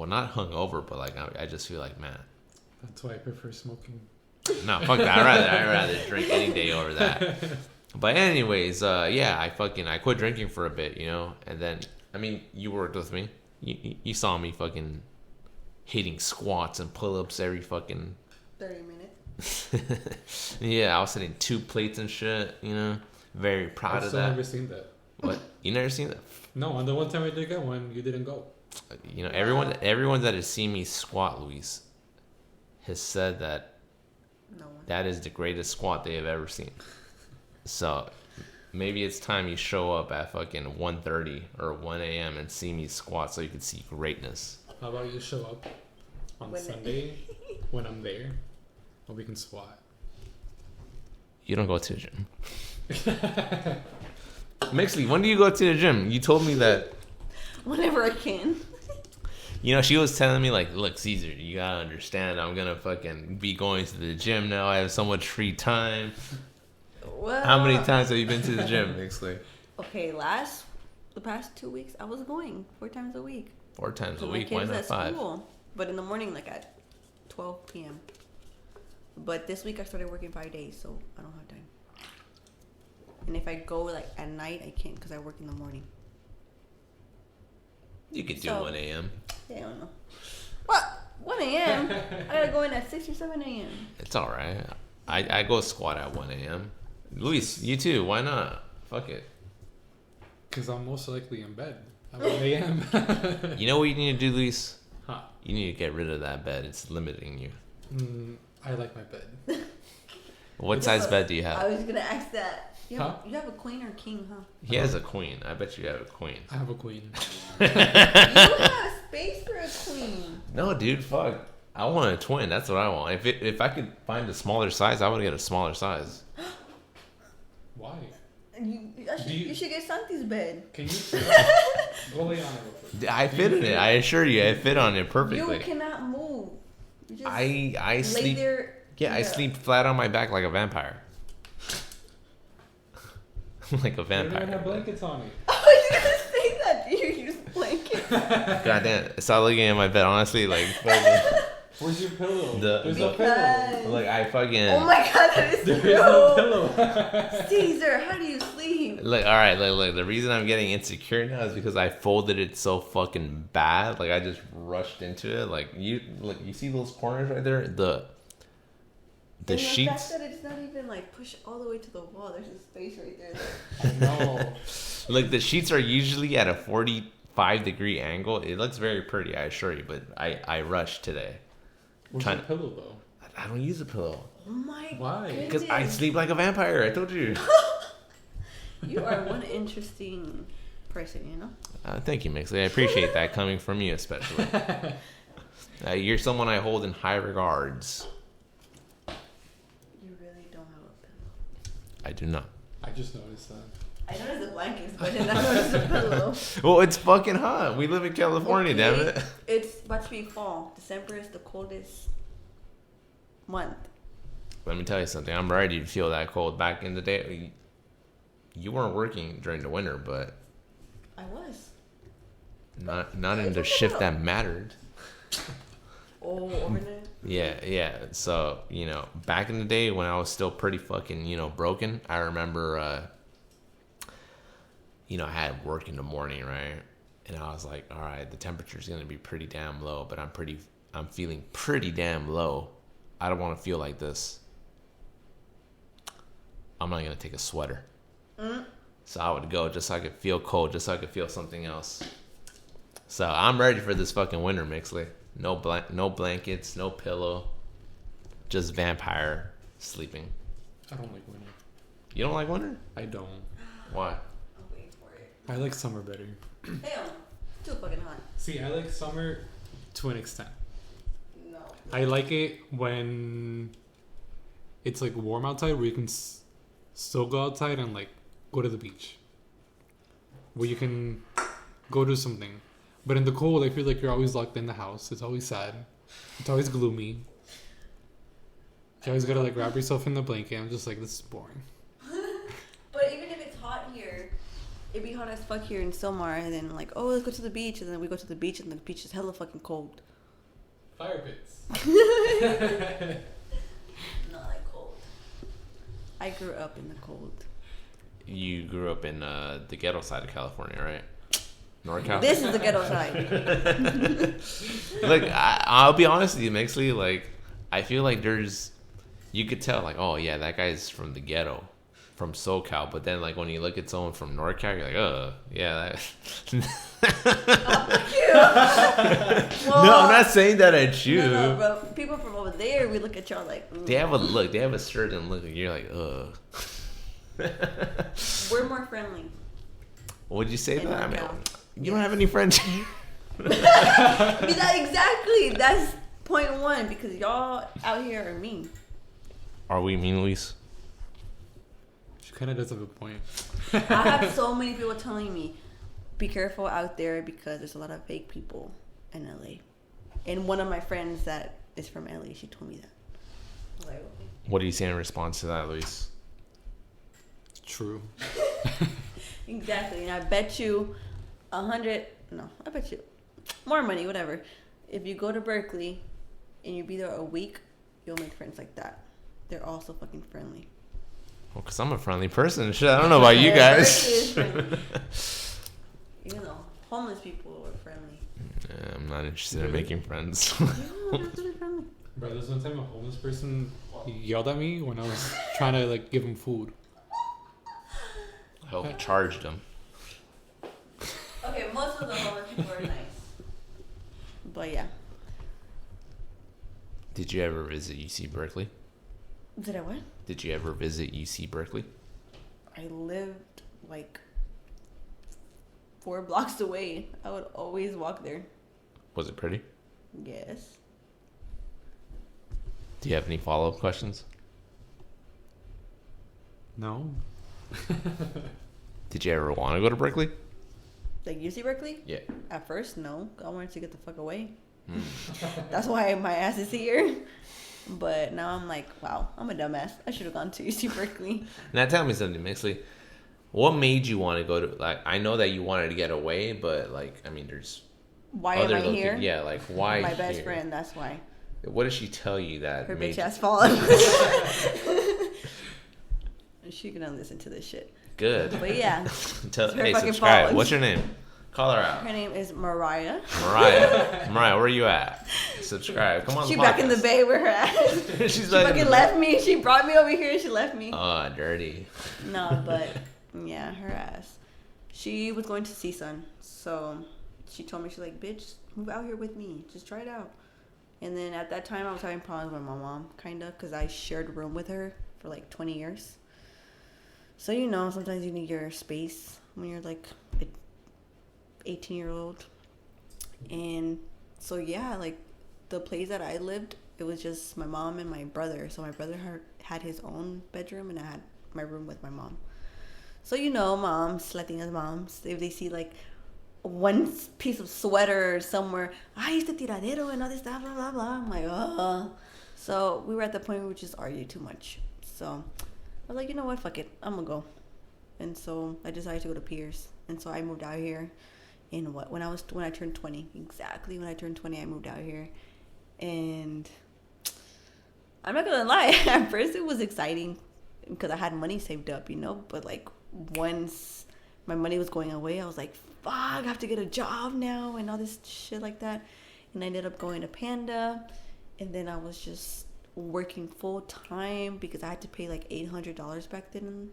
not hungover, but I just feel like, man. That's why I prefer smoking. No, fuck that. I'd rather drink any day over that. But anyways, I quit drinking for a bit, and then, I mean, you worked with me. You saw me fucking hitting squats and pull-ups every fucking 30 minutes. Yeah, I was hitting 2 plates and shit, Very proud of that. I've never seen that. What? You never seen that? No, and the one time I did get one, you didn't go. Everyone that has seen me squat, Luis, has said that No one. that is the greatest squat they have ever seen. So maybe it's time you show up at fucking 1:30 or 1 a.m. and see me squat so you can see greatness. How about you show up on Sunday when I'm there, and we can squat. You don't go to the gym. Mixley, when do you go to the gym? You told me that. Whenever I can. She was telling me, like, look, Caesar, you gotta understand, I'm gonna fucking be going to the gym now. I have so much free time. Well, How many times have you been to the gym, Mixley? Okay, the past 2 weeks, I was going 4 times a week. 4 times a My week. kids Why not at 5? School, but in the morning, like at 12 p.m. But this week I started working 5 days, so I don't have time. And if I go like at night, I can't because I work in the morning. You could do 1 a.m. Yeah, I don't know. What? 1 a.m.? I gotta go in at 6 or 7 a.m. It's all right. I go squat at 1 a.m. Luis, you too. Why not? Fuck it. Because I'm most likely in bed at 1 a.m. You know what you need to do, Luis? Huh? You need to get rid of that bed. It's limiting you. I like my bed. What size bed do you I have? was gonna ask that. You have a queen or king, huh? He has a queen. I bet you have a queen. I have a queen. You have space for a queen. No, dude, fuck. I want a twin. That's what I want. If I could find a smaller size, I would get a smaller size. Why? You should get Santi's bed. Can you go lay on it real quick? I fit in it. I assure you, I fit on it perfectly. You cannot move. You just I lay sleep. there. Yeah, I sleep flat on my back like a vampire. Like a You don't even vampire. have blankets on it. I was gonna say that. Do you use blankets? Goddamn. Stop looking at my bed. Honestly, like. Where's your pillow? There's the no pillow. Like I fucking. Oh my god, that is There true. is no pillow. Caesar, how do you sleep? Like, all right, like the reason I'm getting insecure now is because I folded it so fucking bad. Like I just rushed into it. Like you see those corners right there. The And sheets. The fact that it's not even like pushed all the way to the wall. There's a space right there. No. Like the sheets are usually at a 45-degree angle. It looks very pretty, I assure you. But I rushed today. Where's your pillow though? I don't use a pillow. Oh my god. Why? Because I sleep like a vampire. I told you. You are one interesting person, you know? Thank you, Mixley. I appreciate that coming from you, especially. You're someone I hold in high regards. You really don't have a pillow. I do not. I just noticed that. I noticed the blankets, but I did not notice the pillow. Well, it's fucking hot. We live in California, Okay, damn it. It's about to be fall. December is the coldest month. Let me tell you something. I'm ready to feel that cold. Back in the day, you weren't working during the winter, but I was. not in the shift that mattered. Oh, overnight? Yeah. So, back in the day when I was still pretty fucking, broken, I remember, I had work in the morning, right? And I was like, all right, the temperature's going to be pretty damn low, but I'm feeling pretty damn low. I don't want to feel like this. I'm not going to take a sweater. So I would go just so I could feel cold, just so I could feel something else. So I'm ready for this fucking winter, Mixley. No blankets, no pillow, just vampire sleeping. I don't like winter. You don't like winter? I don't. Why? I'm waiting for it. I like summer better. Damn. Too fucking hot. See, I like summer to an extent. No. I like it when it's like warm outside where you can still go outside and like go to the beach. Where you can go do something. But in the cold, I feel like you're always locked in the house. It's always sad. It's always gloomy. You always gotta like wrap yourself in the blanket. I'm just like, this is boring. But even if it's hot here, it'd be hot as fuck here in Silmar, and then like, oh, let's go to the beach, and then we go to the beach, and the beach is hella fucking cold. Fire pits. Not like cold. I grew up in the cold. You grew up in the ghetto side of California, right? NorCal? This is the ghetto side. Look, I'll be honest with you, Mixley. Like, I feel like you could tell, like, oh, yeah, that guy's from the ghetto, from SoCal. But then, like, when you look at someone from NorCal, you're like, yeah, that... Well, No, I'm not saying that at you. No, bro. People from over there, we look at y'all like, They have a look. They have a certain look. And you're like, we're more friendly. Would you say In that? I mean, NorCal. you don't have any friends here. Exactly. That's point one, because y'all out here are mean. Are we mean, Luis? She kind of does have a point. I have so many people telling me, be careful out there because there's a lot of fake people in LA. And one of my friends that is from LA, she told me that. I was like, okay. What do you say in response to that, Luis? True. Exactly. And I bet you I bet you more money, whatever. If you go to Berkeley and you be there a week, you'll make friends like that. They're all so fucking friendly. Well, because I'm a friendly person. Shit, I don't know about you guys. Even though homeless people are friendly. Yeah, I'm not interested in making friends. Yeah, they're really friendly. Bro, there's one time a homeless person yelled at me when I was trying to like give him food. I hope I charged him. Okay, most of the homeless people are nice. But yeah. Did you ever visit UC Berkeley? Did I what? Did you ever visit UC Berkeley? I lived like 4 blocks away. I would always walk there. Was it pretty? Yes. Do you have any follow-up questions? No. Did you ever want to go to Berkeley? Like UC Berkeley? Yeah. At first, no. I wanted to get the fuck away. That's why my ass is here. But now I'm like, wow, I'm a dumbass. I should have gone to UC Berkeley. Now tell me something, Mixtli. What made you want to go to, like, I know that you wanted to get away, but, like, I mean, there's Why am I here? Yeah, like, why My best here? friend, that's why. What did she tell you that Her made bitch you... ass fallen. She gonna listen to this shit. Good. But yeah. Hey, fucking subscribe. fault. What's your name? Call her out. Her name is Mariah. Mariah, where are you at? Subscribe. Come on. She the back in the podcast. bay where her ass. She's She back in fucking the left me. She brought me over here and she left me. Oh, dirty. No, but yeah, her ass. She was going to CSUN, so she told me, she's like, bitch, move out here with me. Just try it out. And then at that time, I was having problems with my mom, kind of, because I shared a room with her for like 20 years. So, you know, sometimes you need your space when you're like an 18-year-old. And so, yeah, like the place that I lived, it was just my mom and my brother. So my brother had his own bedroom and I had my room with my mom. So, you know, moms, Latinas moms, if they see like one piece of sweater somewhere, este tiradero and all this stuff, blah, blah, blah. I'm like, oh. So we were at the point where we just argued too much. So I was like, you know what, fuck it, I'm gonna go. And so I decided to go to Pierce. And so I moved out here in when I turned 20. Exactly when I turned 20, I moved out here. And I'm not gonna lie, at first it was exciting because I had money saved up, you know, but like once my money was going away, I was like, fuck, I have to get a job now and all this shit like that. And I ended up going to Panda, and then I was just working full time because I had to pay like $800 back then.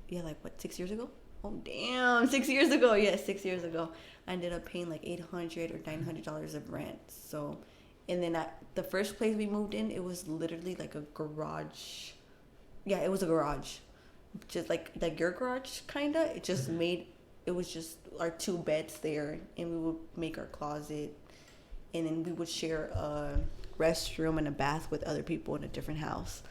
Yeah, like what, 6 years ago? Oh damn, 6 years ago. Yeah, 6 years ago. I ended up paying like $800 or $900 of rent. So, and then at the first place we moved in, it was literally like a garage. Yeah, it was a garage. Just like your garage, kinda. It just it was just our 2 beds there, and we would make our closet, and then we would share a restroom and a bath with other people in a different house.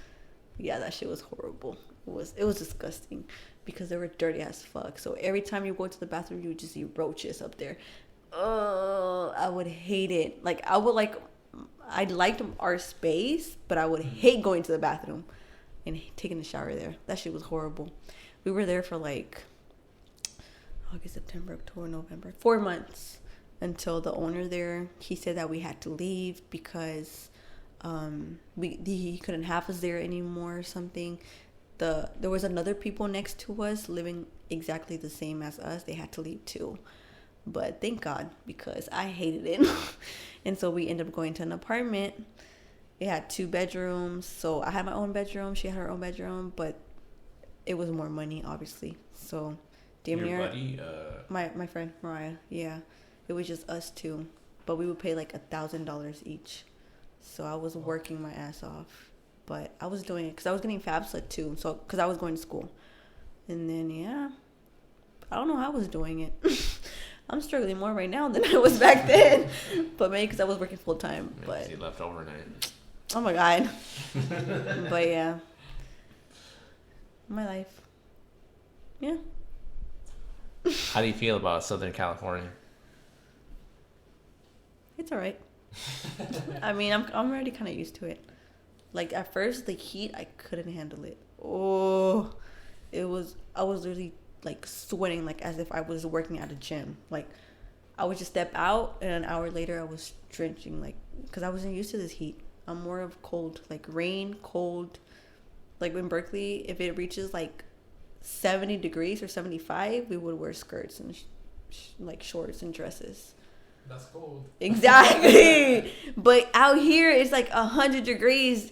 Yeah, that shit was horrible. It was disgusting because they were dirty as fuck. So every time you go to the bathroom, you would just see roaches up there. Oh, I would hate it. Like I liked our space, but I would hate going to the bathroom and taking a shower there. That shit was horrible. We were there for like August, September, October, November, 4 months until the owner there, he said that we had to leave because he couldn't have us there anymore or something. There was another people next to us living exactly the same as us. They had to leave too. But thank God, because I hated it. And so we ended up going to an apartment. It had 2 bedrooms. So I had my own bedroom. She had her own bedroom. But it was more money, obviously. So damn near. Your buddy? My friend, Mariah. Yeah. It was just us 2. But we would pay like $1,000 each. So I was working my ass off. But I was doing it because I was getting FAFSA too. So, because I was going to school. And then, yeah. I don't know how I was doing it. I'm struggling more right now than I was back then. But maybe because I was working full time. But you left overnight. Oh my God. But yeah. My life. Yeah. How do you feel about Southern California? It's all right. I mean, I'm already kind of used to it. Like at first, the heat, I couldn't handle it. Oh, I was literally like sweating, like as if I was working at a gym. Like I would just step out, and an hour later I was drenching, like, because I wasn't used to this heat. I'm more of cold, like rain, cold. Like in Berkeley, if it reaches like 70 degrees or 75, we would wear skirts and like shorts and dresses. That's cold. Exactly. But out here, it's like 100 degrees,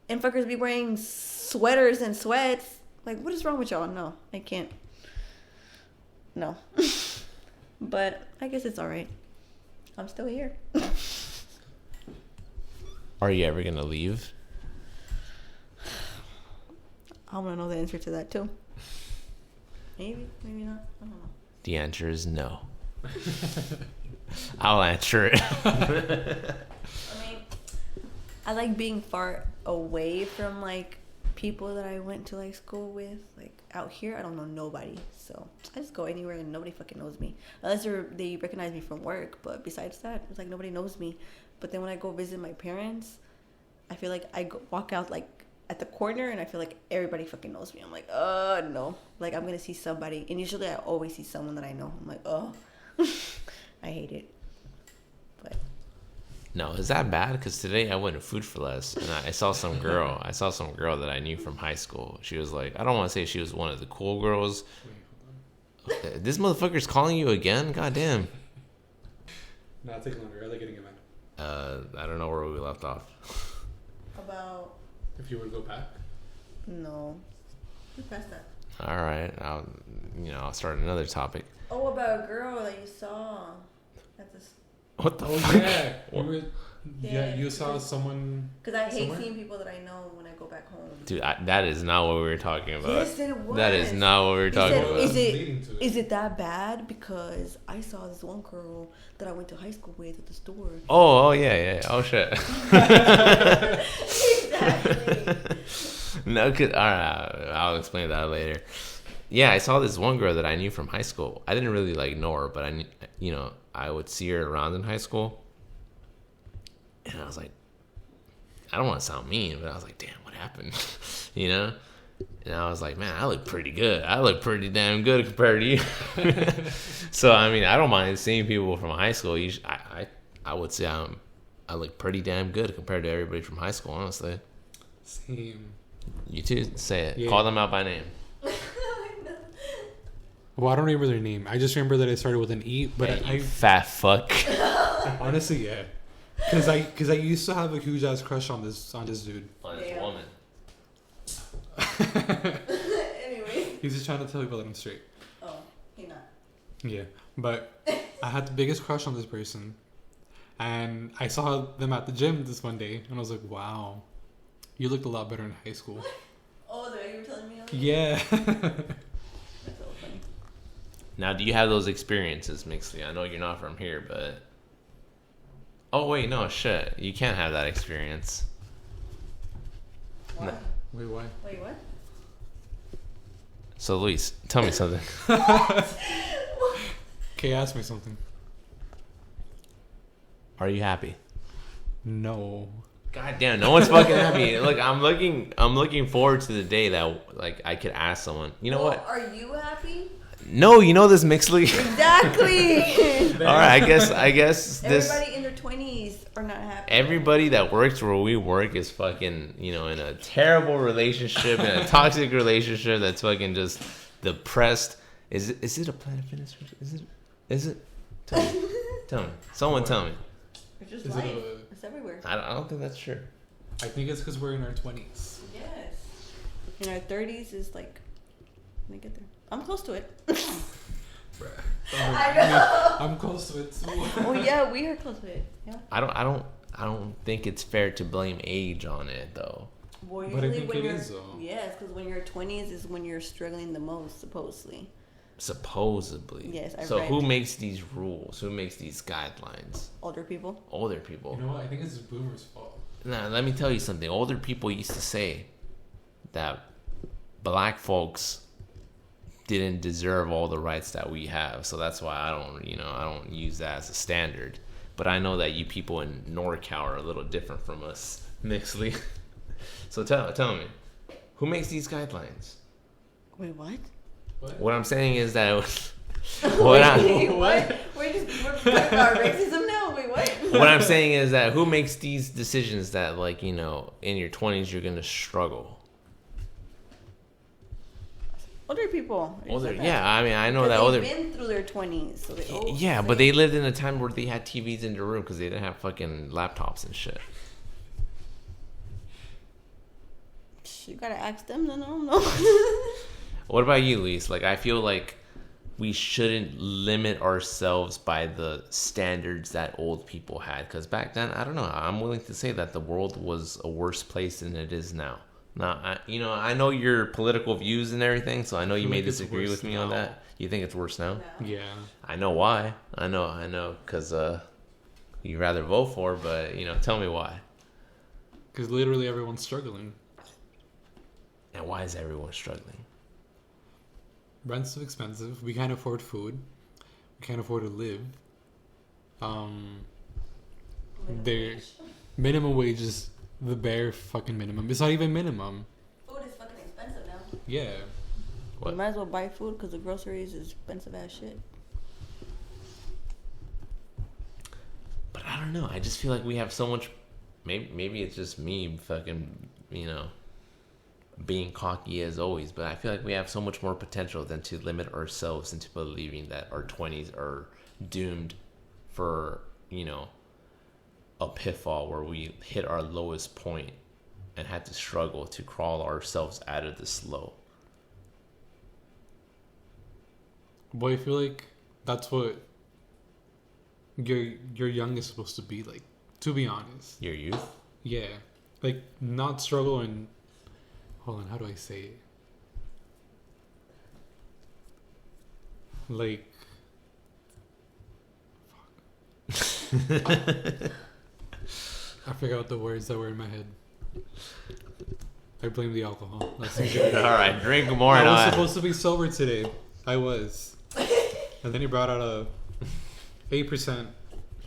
and fuckers be wearing sweaters and sweats. Like, what is wrong with y'all? No, I can't. No. But I guess it's all right. I'm still here. Are you ever gonna leave? I want to know the answer to that too. Maybe, maybe not. I don't know. The answer is no. I'll answer it. I mean, I like being far away from like people that I went to like school with. Like out here, I don't know nobody, so I just go anywhere and nobody fucking knows me unless they recognize me from work. But besides that, it's like nobody knows me. But then when I go visit my parents, I feel like walk out like at the corner and I feel like everybody fucking knows me. I'm like, no. Like I'm gonna see somebody, and usually I always see someone that I know. I'm like, oh, I hate it. But No, is that bad? Because today I went to Food for Less and I saw some girl. I saw some girl that I knew from high school. She was like, I don't want to say she was one of the cool girls. This motherfucker's calling you again? Goddamn. Nah, take longer. I like getting it back. I don't know where we left off. about If you were to go back. no, we passed that. All right, I'll start another topic. Oh, about a girl that you saw at this. What the Oh fuck? yeah. Yeah, You saw someone. Because I hate Somewhere? seeing people that I know when I go back home. Dude, that is not what we were talking about. Yes, it was. That is not what we were talking said, about. Is it that bad? Because I saw this one girl that I went to high school with at the store. Oh, yeah. Oh, shit. Exactly. No, all right, I'll explain that later. Yeah, I saw this one girl that I knew from high school. I didn't really like know her, but I would see her around in high school. And I was like, I don't want to sound mean, but I was like, damn, what happened? And I was like, man, I look pretty good. I look pretty damn good compared to you. So, I mean, I don't mind seeing people from high school. I would say I look pretty damn good compared to everybody from high school, honestly. Same. You too, say it. Yeah. Call them out by name. Well, I don't remember their name. I just remember that it started with an E. But Yeah, I you fat fuck. honestly, yeah. Because I used to have a huge ass crush on this dude. On this Yeah. woman. Anyway. He's just trying to tell people that I'm straight. Oh, he not. Yeah, but I had the biggest crush on this person, and I saw them at the gym this one day, and I was like, "Wow, you looked a lot better in high school." Oh, the way you were telling me. Yeah. That's so funny. Now, do you have those experiences, Mixley? I know you're not from here, but... Oh, wait, no, shit. You can't have that experience. What? No. Wait, why? Wait, what? So, Luis, tell me something. Okay, ask me something. Are you happy? No. God damn, no one's fucking happy. Look, I'm looking forward to the day that, like, I could ask someone, you know what? Are you happy? No, you know this, Mixley. Exactly. All right, I guess this... Everybody in their 20s are not happy. Everybody that works where we work is fucking, in a terrible relationship, in a toxic relationship that's fucking just depressed. Is it a Planet Fitness? Is it? Tell me. Someone tell me. It's just Is life. it It's everywhere. I don't think that's true. I think it's because we're in our 20s. Yes. In our 30s is like, when I get there. I'm close to it. Bruh. I know. I'm close to it too. Oh yeah, we are close to it. Yeah. I don't think it's fair to blame age on it though. Well, But I usually think when it you're, is, though. yes, because when you're 20s is when you're struggling the most, supposedly. Supposedly. Yes, I've So read. who makes these rules? Who makes these guidelines? Older people. Older people. You know what? I think it's boomers' fault. Now, let me tell you something. Older people used to say that black folks didn't deserve all the rights that we have. So that's why I don't use that as a standard. But I know that you people in NorCal are a little different from us, Mixley. So tell me, who makes these guidelines? Wait, what? What I'm saying is that What? We're talking about racism now. Wait, what? What I'm saying is that who makes these decisions that, like, you know, in your 20s you're gonna struggle. Older people. Yeah, I mean, I know that older. They've been through their 20s, so they. Yeah, but they lived in a time where they had TVs in their room because they didn't have fucking laptops and shit. You gotta ask them, then I don't know. What about you, Lise? Like, I feel like we shouldn't limit ourselves by the standards that old people had. Because back then, I don't know, I'm willing to say that the world was a worse place than it is now. Now, I know your political views and everything, so I know you may disagree with me on that. You think it's worse now? No. Yeah. I know why. I know, because you'd rather vote for, but, tell me why. Because literally everyone's struggling. And why is everyone struggling? Rent's expensive. We can't afford food. We can't afford to live. Their minimum wage is the bare fucking minimum. It's not even minimum. Food is fucking expensive now. Yeah. What? You might as well buy food because the groceries is expensive as shit. But I don't know. I just feel like we have so much. Maybe it's just me fucking, being cocky as always. But I feel like we have so much more potential than to limit ourselves into believing that our 20s are doomed for, a pitfall where we hit our lowest point and had to struggle to crawl ourselves out of the slow. Boy, I feel like that's what your young is supposed to be like, to be honest. Your youth? Yeah. Like, not struggle and... Hold on, how do I say it? Like... Fuck. I forgot the words that were in my head. I blame the alcohol. That's All right, drink more. I and was supposed to be sober today. I was. And then he brought out a 8%.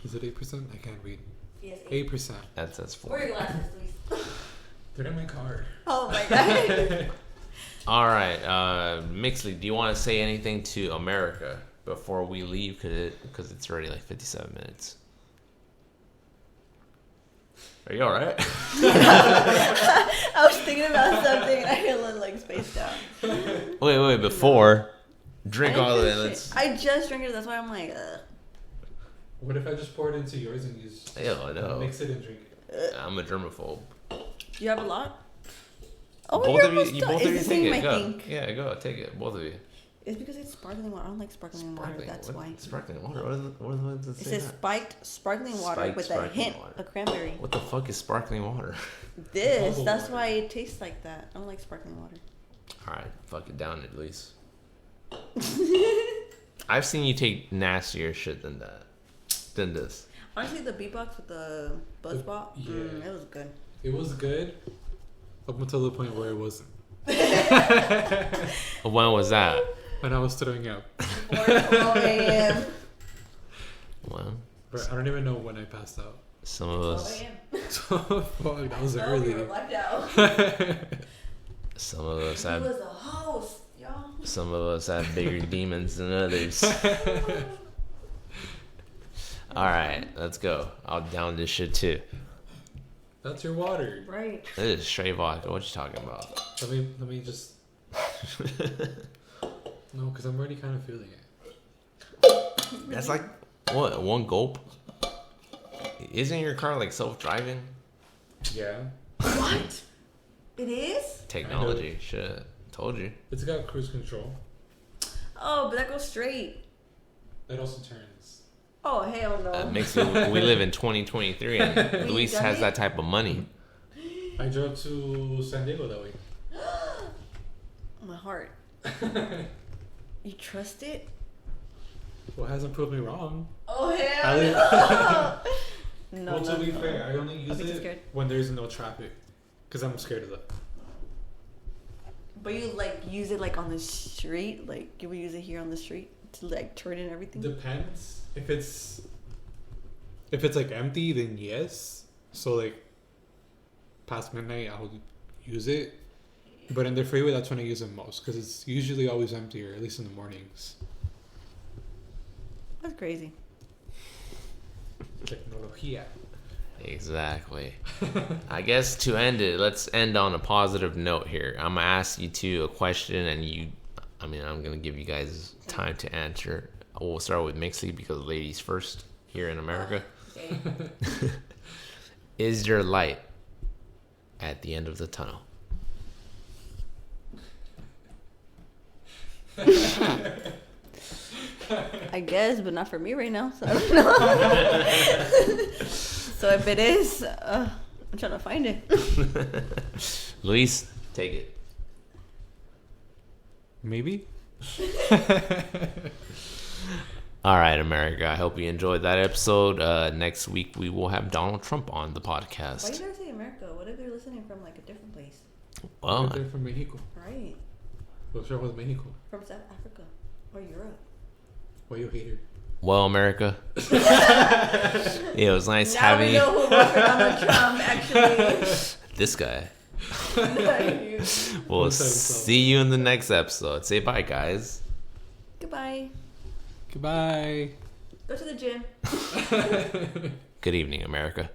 Is it 8%? I can't read. Yes, 8%. That's 4. Where are your glasses, please? They're in my car. Oh my god. All right, Mixley, do you want to say anything to America before we leave? Because it's already like 57 minutes. Are you all right? I was thinking about something and I got like spaced out. Wait, before. Drink all of it. Let's. I just drank it, that's why I'm like, What if I just pour it into yours and you just Ew, no. mix it and drink it? I'm a germaphobe. Do you have a lot? Oh, Both of you Is take this thing it. my Go. thing? Yeah, go. Take it. Both of you. It's because it's sparkling water. I don't like sparkling water. That's why. Sparkling water? What does it It say? says spiked sparkling water Spiked with a sparkling hint water. of cranberry. What the fuck is sparkling water? This, Bubble that's water. why it tastes like that. I don't like sparkling water. All right, fuck it down at least. I've seen you take nastier shit than this. Honestly, the beatbox with the buzz ball, Yeah. it was good. It was good up until the point where it wasn't. When was that? When I was throwing up. 4 a.m. Well, But I don't even know when I passed out. some of 12 us, a.m. Fuck, that was Oh, early. you were blacked out. some of us He have, was a host, y'all. some of us have bigger demons than others. All right, let's go. I'll down this shit too. That's your water. Right. This is straight vodka. What you talking about? Let me just... No, because I'm already kind of feeling it. That's like what? One gulp? Isn't your car like self-driving? Yeah. What? It is? Technology, shit. Told you. It's got cruise control. Oh, but that goes straight. It also turns. Oh, hell no. Makes it, we live in 2023, and Luis done has it? that type of money. I drove to San Diego that way. My heart. You trust it? Well, it hasn't proved me wrong. Oh, I hell live- no. No, Well, no, to be no. fair, I only use I'd be too it scared. when there's no traffic. Because I'm scared of that. But you like use it like on the street? Like you would use it here on the street to like turn and everything? Depends. If it's like empty, then yes. So like past midnight, I'll use it. But in the freeway, that's when I use it most because it's usually always empty, or at least in the mornings. That's crazy. Tecnología. Exactly. I guess to end it, let's end on a positive note here. I'm gonna ask you two a question, and I'm gonna give you guys time to answer. We'll start with Mixley because ladies first here in America. Okay. Is there light at the end of the tunnel? I guess, but not for me right now. So I don't know. So if it is, I'm trying to find it. Luis, take it. Maybe. All right, America. I hope you enjoyed that episode. Next week we will have Donald Trump on the Why podcast. you gotta say America? What if they're listening from like a different place? Well, They're from Mexico. Right. Well, sure was Mexico. From South Africa or Europe. Why you hate her? well, America. It was nice Now having we you. know who voted for Donald Trump, actually. This guy. Goodbye. We'll see you in the next episode. Say bye, guys. Goodbye. Goodbye. Go to the gym. Good evening, America.